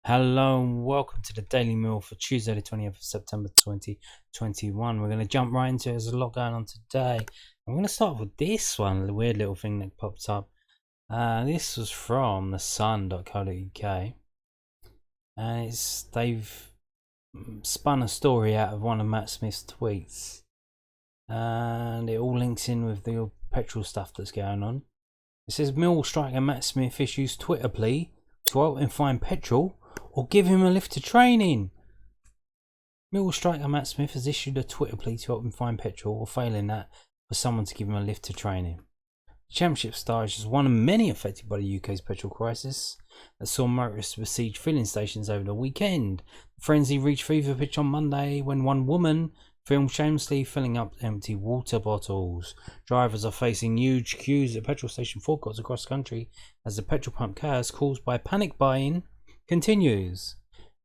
Hello and welcome to the Daily Meal for Tuesday the 20th of September 2021. We're going to jump right into it. There's a lot going on today. I'm going to start with this one, the weird little thing that popped up. This was from thesun.co.uk, and they've spun a story out of one of Matt Smith's tweets, and it all links in with the petrol stuff that's going on. It says Millwall striker Matt Smith issues Twitter plea to help him find petrol or give him a lift to training. Millwall striker Matt Smith has issued a Twitter plea to help him find petrol, or failing that, for someone to give him a lift to training. The Championship star is just one of many affected by the UK's petrol crisis that saw motorists besiege filling stations over the weekend. The frenzy reached fever pitch on Monday when one woman filmed shamelessly filling up empty water bottles. Drivers are facing huge queues at petrol station forecourts across the country as the petrol pump chaos caused by panic buying continues.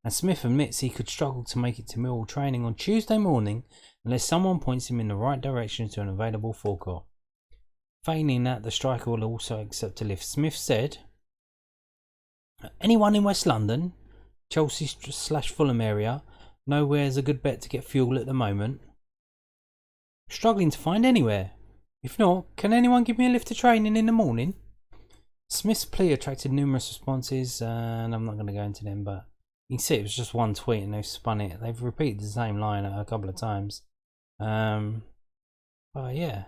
And Smith admits he could struggle to make it to Millwall training on Tuesday morning unless someone points him in the right direction to an available forecourt. Failing that, the striker will also accept a lift. Smith said, "Anyone in West London, Chelsea/Fulham area, know where's a good bet to get fuel at the moment? Struggling to find anywhere. If not, can anyone give me a lift to training in the morning?" Smith's plea attracted numerous responses, and I'm not going to go into them, but you can see it was just one tweet and they've spun it. They've repeated the same line a couple of times. But yeah.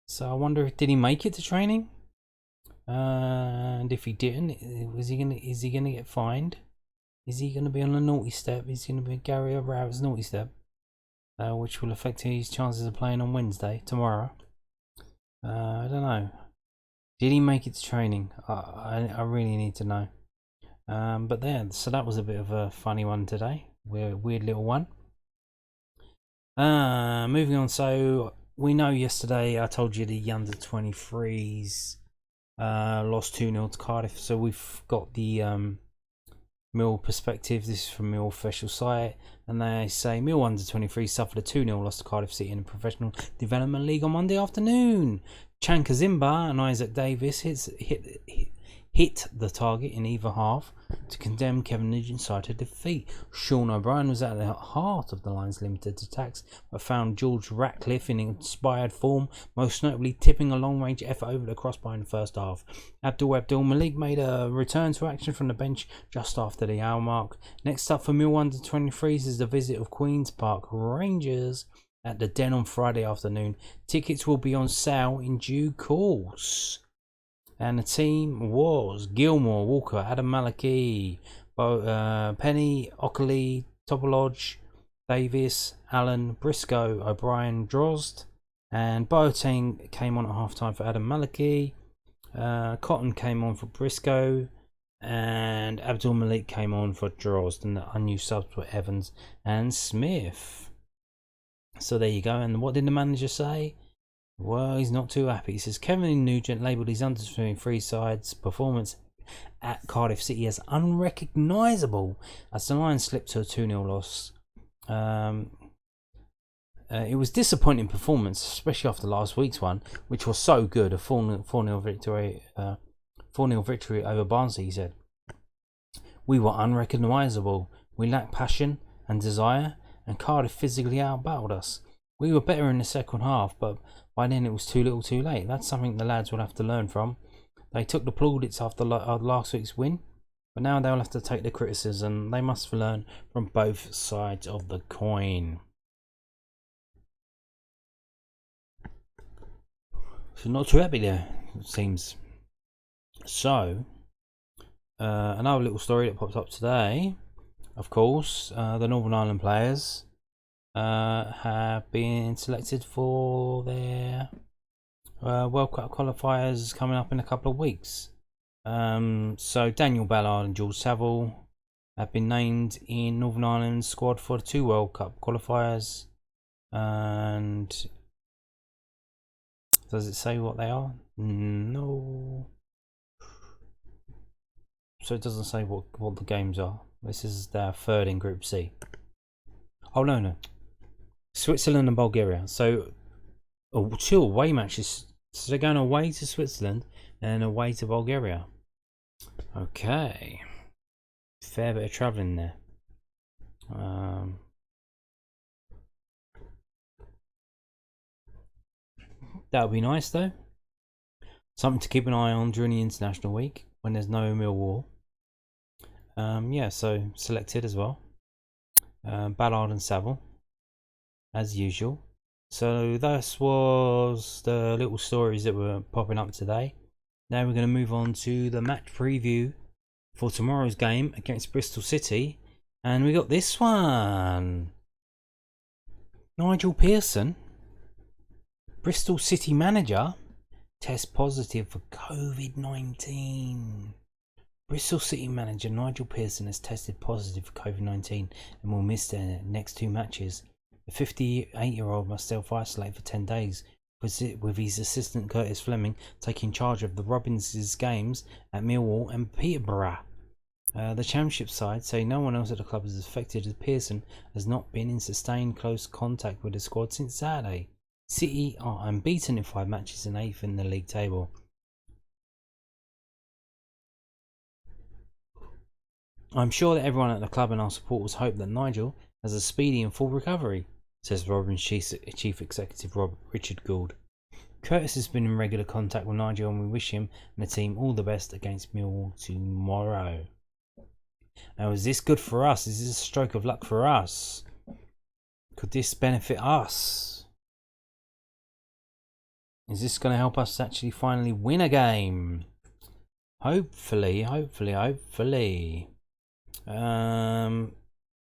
So I wonder, did he make it to training? And if he didn't, is he gonna get fined? Is he gonna be on a naughty step? Is he gonna be Gary Rowett's naughty step, which will affect his chances of playing on Wednesday, tomorrow? I don't know. Did he make it to training? I really need to know. But then, so that was a bit of a funny one today. Weird little one. Moving on. So we know yesterday I told you the under 23s lost 2-0 to Cardiff. So we've got the Mill perspective. This is from Mill official site, and they say Mill under 23 suffered a 2-0 loss to Cardiff City in the Professional Development League on Monday afternoon. Chan Kazimba and Isaac Davis hit the target in either half to condemn Kevin Nugent's side to defeat. Sean O'Brien was at the heart of the Lions' limited attacks, but found George Ratcliffe in inspired form, most notably tipping a long-range effort over the crossbar in the first half. Abdul Malik made a return to action from the bench just after the hour mark. Next up for Mill under 23s is the visit of Queen's Park Rangers at the Den on Friday afternoon. Tickets will be on sale in due course. And the team was Gilmore, Walker, Adam Malaki, Penny, Ockley, Topolodge, Davis, Allen, Briscoe, O'Brien, Drozd, and Boateng came on at half-time for Adam Malaki. Cotton came on for Briscoe, and Abdul Malik came on for Drozd, and the unused subs were Evans and Smith. So there you go. And what did the manager say? Well, he's not too happy. He says Kevin Nugent labelled his under 23 side's performance at Cardiff City as unrecognisable as the Lions slipped to a 2-0 loss. It was disappointing performance, especially after last week's one, which was so good, a 4-0 victory, 4-0 victory over Barnsley. He said, "We were unrecognisable. We lacked passion and desire, and Cardiff physically outbattled us. We were better in the second half, but by then it was too little too late. That's something the lads will have to learn from. They took the plaudits after last week's win, but now they'll have to take the criticism. They must learn from both sides of the coin." So not too happy there, it seems. So, another little story that popped up today, of course, the Northern Ireland players have been selected for their World Cup qualifiers coming up in a couple of weeks. So Daniel Ballard and George Saville have been named in Northern Ireland's squad for the 2 World Cup qualifiers. And does it say what they are? No. So it doesn't say what the games are. This is their third in Group C. Oh no. Switzerland and Bulgaria. So 2 away matches. So they're going away to Switzerland and away to Bulgaria. Okay. fair bit of travelling there. That would be nice though. Something to keep an eye on during the international week when there's no Millwall. Yeah, so selected as well. Ballard and Saville, as usual. So this was the little stories that were popping up today. Now we're going to move on to the match preview for tomorrow's game against Bristol City. And we got this one. Nigel Pearson, Bristol City manager, tests positive for COVID-19. Bristol City manager Nigel Pearson has tested positive for COVID-19 and will miss their next 2 matches. The 58-year-old must self-isolate for 10 days, with his assistant Curtis Fleming taking charge of the Robins' games at Millwall and Peterborough. The Championship side say no one else at the club is affected, as Pearson has not been in sustained close contact with the squad since Saturday. City are unbeaten in 5 matches and 8th in the league table. I'm sure that everyone at the club and our supporters hope that Nigel has a speedy and full recovery, says Robin's Chief Executive Richard Gould. Curtis has been in regular contact with Nigel and we wish him and the team all the best against Millwall tomorrow. Now, is this good for us? Is this a stroke of luck for us? Could this benefit us? Is this going to help us actually finally win a game? Hopefully.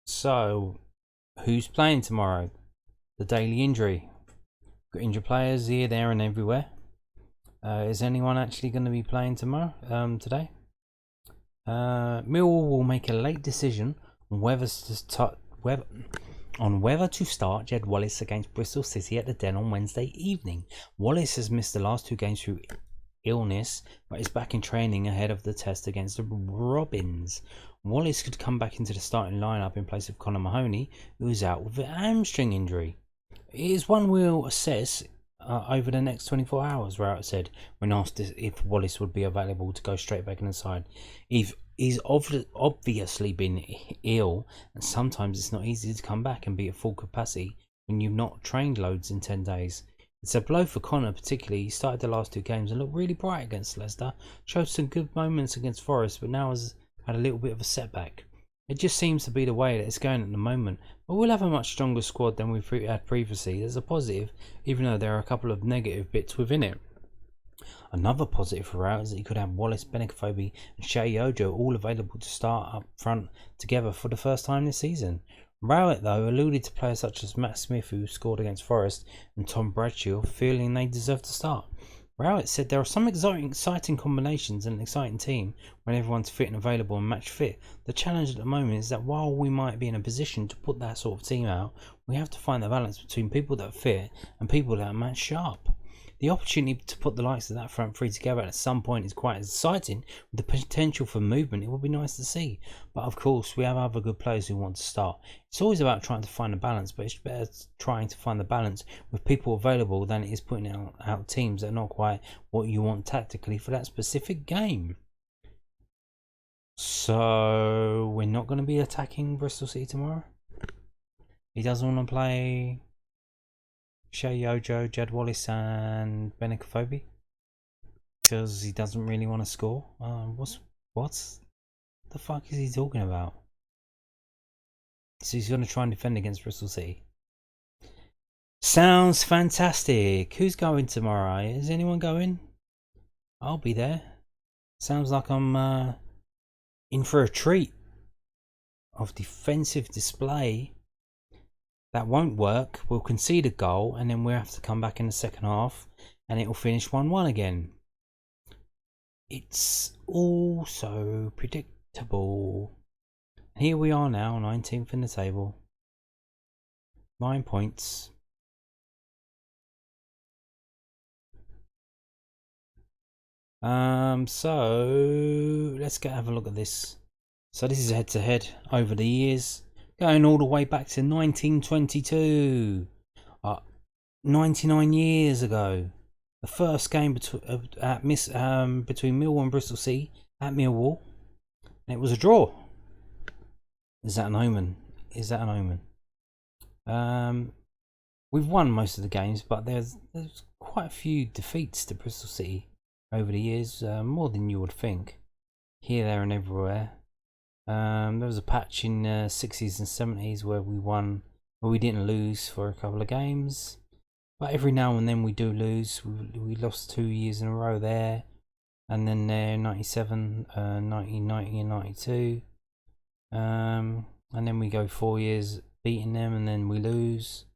So, who's playing tomorrow? The daily injury. Got injured players here, there, and everywhere. Is anyone actually going to be playing tomorrow? Today? Millwall will make a late decision on whether to start Jed Wallace against Bristol City at the Den on Wednesday evening. Wallace has missed the last 2 games through illness, but is back in training ahead of the test against the Robins. Wallace could come back into the starting lineup in place of Connor Mahoney, who is out with an hamstring injury. It is one we'll assess over the next 24 hours, Rowett said when asked if Wallace would be available to go straight back in the side. He's obviously been ill, and sometimes it's not easy to come back and be at full capacity when you've not trained loads in 10 days. It's a blow for Connor particularly. He started the last 2 games and looked really bright against Leicester, showed some good moments against Forest, but now has had a little bit of a setback. It just seems to be the way that it's going at the moment, but we'll have a much stronger squad than we've had previously. There's a positive, even though there are a couple of negative bits within it. Another positive for Rowett is that he could have Wallace, Benekofobi and Shea Yojo all available to start up front together for the first time this season. Rowett, though, alluded to players such as Matt Smith, who scored against Forest, and Tom Bradshaw, feeling they deserve to start. Rowett said there are some exciting combinations and an exciting team when everyone's fit and available and match fit. The challenge at the moment is that while we might be in a position to put that sort of team out, we have to find the balance between people that fit and people that are match sharp. The opportunity to put the likes of that front 3 together at some point is quite exciting, with the potential for movement. It will be nice to see, but of course we have other good players who want to start. It's always about trying to find a balance, but it's better trying to find the balance with people available than it is putting out teams that are not quite what you want tactically for that specific game. So we're not going to be attacking Bristol City tomorrow. He doesn't want to play Shea Yojo, Jed Wallace and Benekofobi because he doesn't really want to score. What the fuck is he talking about? So he's going to try and defend against Bristol City. Sounds fantastic. Who's going tomorrow? Is anyone going? I'll be there. Sounds like I'm in for a treat of defensive display. That won't work. We'll concede a goal and then we'll have to come back in the second half and it'll finish 1-1 again. It's all so predictable. Here we are now, 19th in the table. 9 points. So let's have a look at this. So this is head to head over the years. Going all the way back to 1922, 99 years ago. The first game between Millwall and Bristol City at Millwall, and it was a draw. Is that an omen? Is that an omen? We've won most of the games, but there's quite a few defeats to Bristol City over the years, more than you would think. Here, there, and everywhere. There was a patch in the 60s and 70s where we won, where we didn't lose for a couple of games. But every now and then we do lose. We lost 2 years in a row there. And then there, 97, 1990 and 92. And then we go 4 years beating them, and then we lose.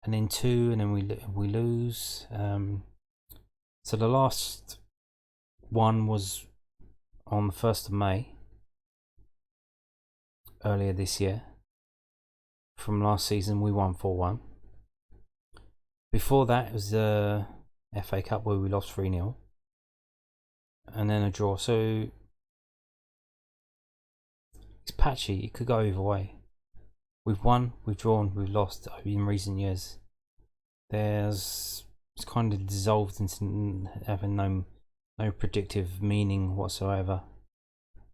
And then 2, and then we lose. So the last one was on the 1st of May. Earlier this year. From last season we won 4-1. Before that it was the FA Cup where we lost 3-0. And then a draw. So it's patchy. It could go either way. We've won, we've drawn, we've lost in recent years. It's kind of dissolved into having no predictive meaning whatsoever.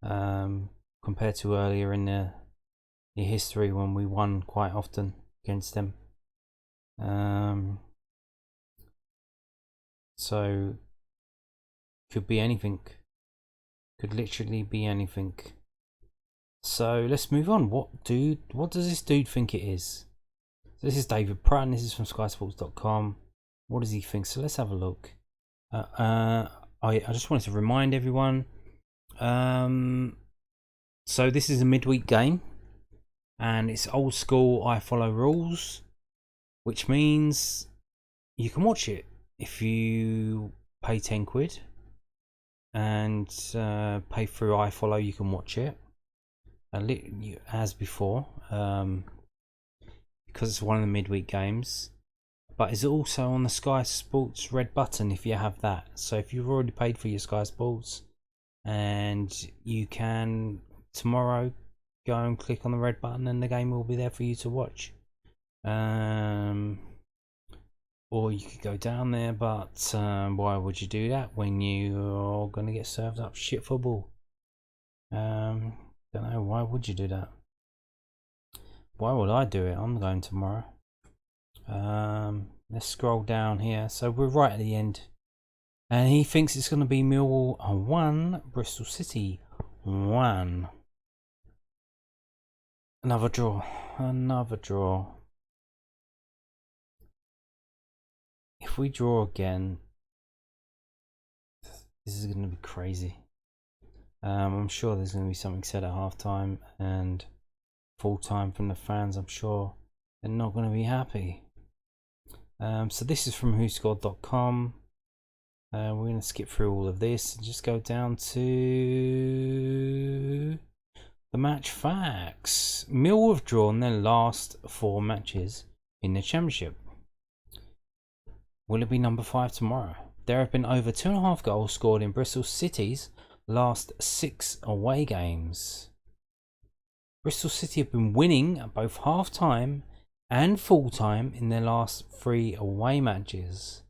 Compared to earlier in the history when we won quite often against them. So could be anything. Could literally be anything. So let's move on. What does this dude think it is? So this is David Pratt, and this is from skysports.com. What does he think? So let's have a look. I just wanted to remind everyone. So this is a midweek game, and it's old school I follow rules, which means you can watch it if you pay 10 quid and pay through I follow. You can watch it as before, because it's one of the midweek games, but it's also on the Sky Sports red button if you have that. So if you've already paid for your Sky Sports, and you can tomorrow go and click on the red button and the game will be there for you to watch. Or you could go down there, but why would you do that when you're going to get served up shit football? Don't know, why would you do that? Why would I do it? I'm going tomorrow. Let's scroll down here. So we're right at the end, and he thinks it's going to be Millwall 1, Bristol City 1. Another draw. If we draw again, this is going to be crazy. I'm sure there's going to be something said at half time and full time from the fans. I'm sure they're not going to be happy. So this is from whoscored.com. We're going to skip through all of this and just go down to the match facts. Millwall have drawn their last 4 matches in the Championship. Will it be number 5 tomorrow? There have been over 2.5 goals scored in Bristol City's last 6 away games. Bristol City have been winning at both half-time and full-time in their last 3 away matches.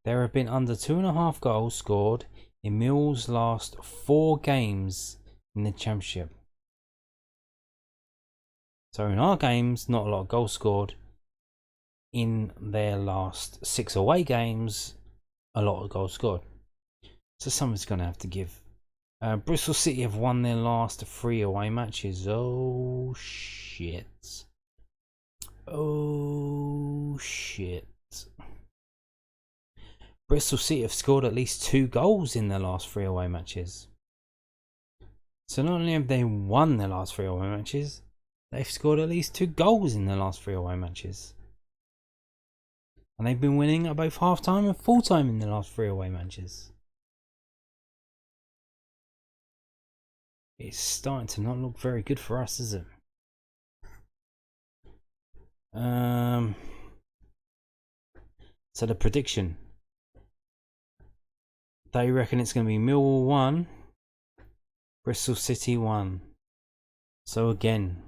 There have been under 2.5 goals scored in Millwall's last 4 games in the Championship. So in our games, not a lot of goals scored. In their last 6 away games, a lot of goals scored. So somebody's going to have to give. Bristol City have won their last 3 away matches. Oh shit. Oh shit. Bristol City have scored at least 2 goals in their last 3 away matches. So not only have they won their last 3 away matches, they've scored at least 2 goals in their last 3 away matches. And they've been winning at both half-time and full-time in the last 3 away matches. It's starting to not look very good for us, is it? So the prediction. They reckon it's going to be Millwall 1, Bristol City 1. So again,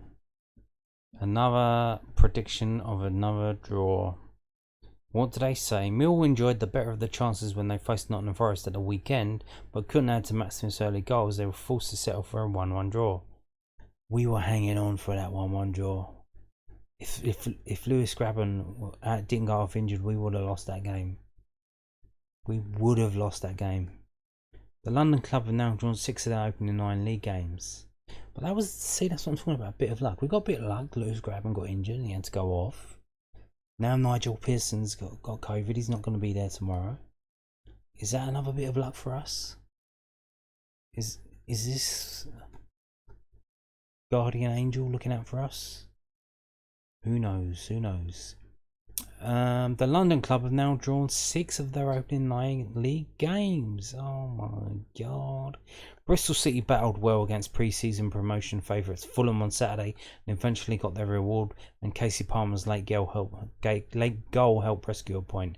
another prediction of another draw. What do they say? Millwall enjoyed the better of the chances when they faced Nottingham Forest at the weekend, but couldn't add to Maximus' early goals. They were forced to settle for a 1-1 draw. We were hanging on for that 1-1 draw. If Lewis Grabban didn't go off injured, we would have lost that game. We would have lost that game. The London club have now drawn 6 of their opening 9 league games. But that was, see, that's what I'm talking about, a bit of luck. We got a bit of luck. Lewis Grabban got injured and he had to go off. Now Nigel Pearson's got COVID. He's not going to be there tomorrow. Is that another bit of luck for us? Is this guardian angel looking out for us? Who knows? Who knows? The London club have now drawn 6 of their opening 9 league games. Oh my god. Bristol City battled well against pre-season promotion favourites Fulham on Saturday and eventually got their reward, and Casey Palmer's late goal helped rescue a point.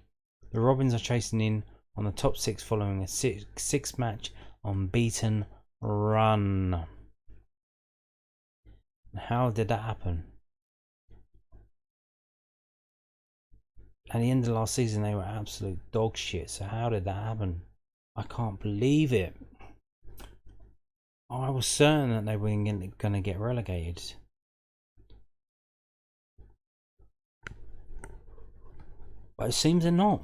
The Robins are chasing in on the top 6 following a 6-match unbeaten run. How did that happen? At the end of last season, they were absolute dog shit. So how did that happen? I can't believe it. I was certain that they were going to get relegated. But it seems they're not.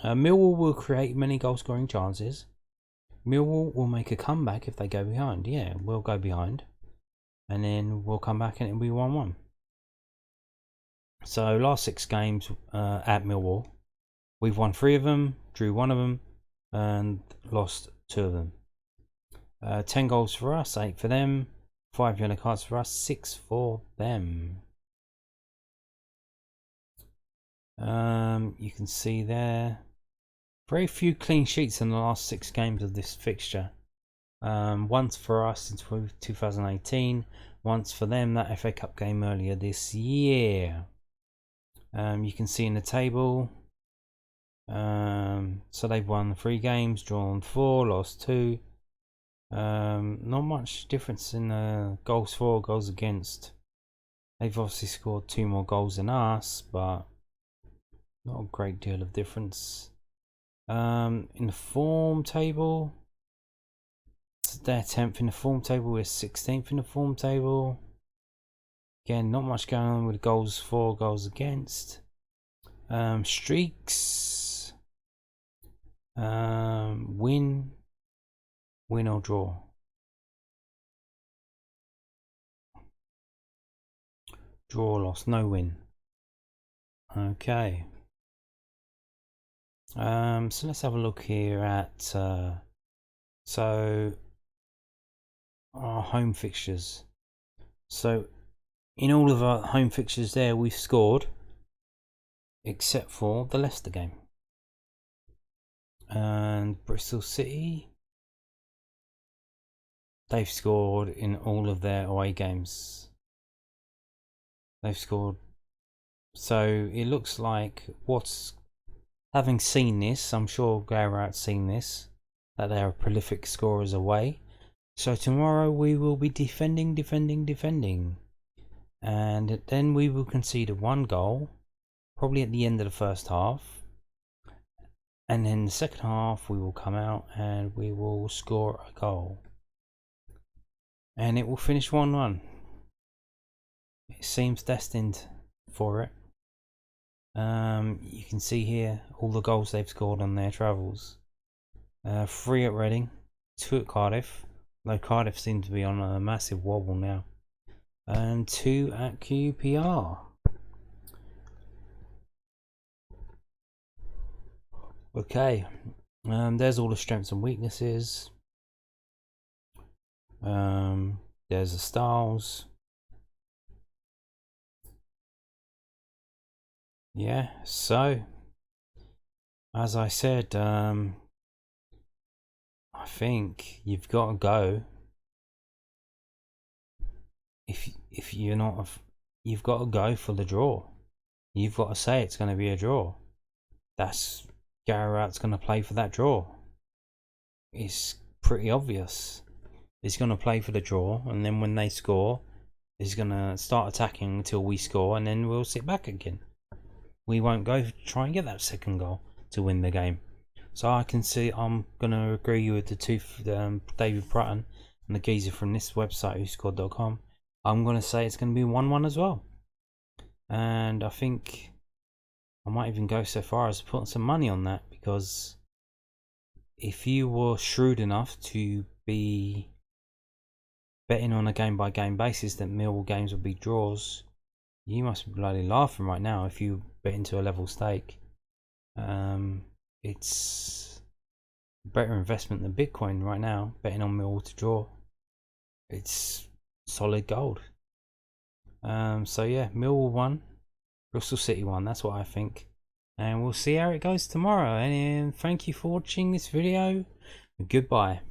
Millwall will create many goal-scoring chances. Millwall will make a comeback if they go behind. Yeah, we'll go behind. And then we'll come back and it'll be 1-1. So last 6 games at Millwall, we've won 3 of them, drew 1 of them, and lost 2 of them. 10 goals for us, 8 for them, 5 yellow cards for us, 6 for them. You can see there, very few clean sheets in the last 6 games of this fixture. Once for us in 2018, once for them that FA Cup game earlier this year. You can see in the table, so they've won 3 games, drawn 4, lost 2. Not much difference in goals for, goals against. They've obviously scored 2 more goals than us, but not a great deal of difference. In the form table, they're 10th in the form table, we're 16th in the form table. Again, not much going on with goals for, goals against. Streaks. Win or draw. Draw, loss, no win. Okay. So let's have a look here at so our home fixtures. So in all of our home fixtures there, we've scored, except for the Leicester game. And Bristol City, they've scored in all of their away games. They've scored. So it looks like, having seen this, I'm sure Garrett's seen this, that they are prolific scorers away. So tomorrow we will be defending. And then we will concede 1 goal, probably at the end of the first half. And then the second half we will come out and we will score a goal. And it will finish 1-1. It seems destined for it. You can see here all the goals they've scored on their travels. 3 at Reading, 2 at Cardiff, though Cardiff seem to be on a massive wobble now, and 2 at QPR. Okay, there's all the strengths and weaknesses. There's the styles. Yeah, so as I said, I think you've got to go. If you're not, you've got to go for the draw. You've got to say it's going to be a draw. That's Garrett's going to play for that draw. It's pretty obvious. He's going to play for the draw, and then when they score, he's going to start attacking until we score, and then we'll sit back again. We won't go try and get that second goal to win the game. So I can see, I'm going to agree with the two, David Prutton and the geezer from this website, whoscored.com. I'm going to say it's going to be 1-1 as well. And I think I might even go so far as putting some money on that, because if you were shrewd enough to be betting on a game-by-game basis that Millwall games will be draws, you must be bloody laughing right now if you bet into a level stake. It's a better investment than Bitcoin right now, betting on Millwall to draw. It's solid gold. So yeah, Millwall 1, Bristol City 1, that's what I think. And we'll see how it goes tomorrow. And thank you for watching this video. Goodbye.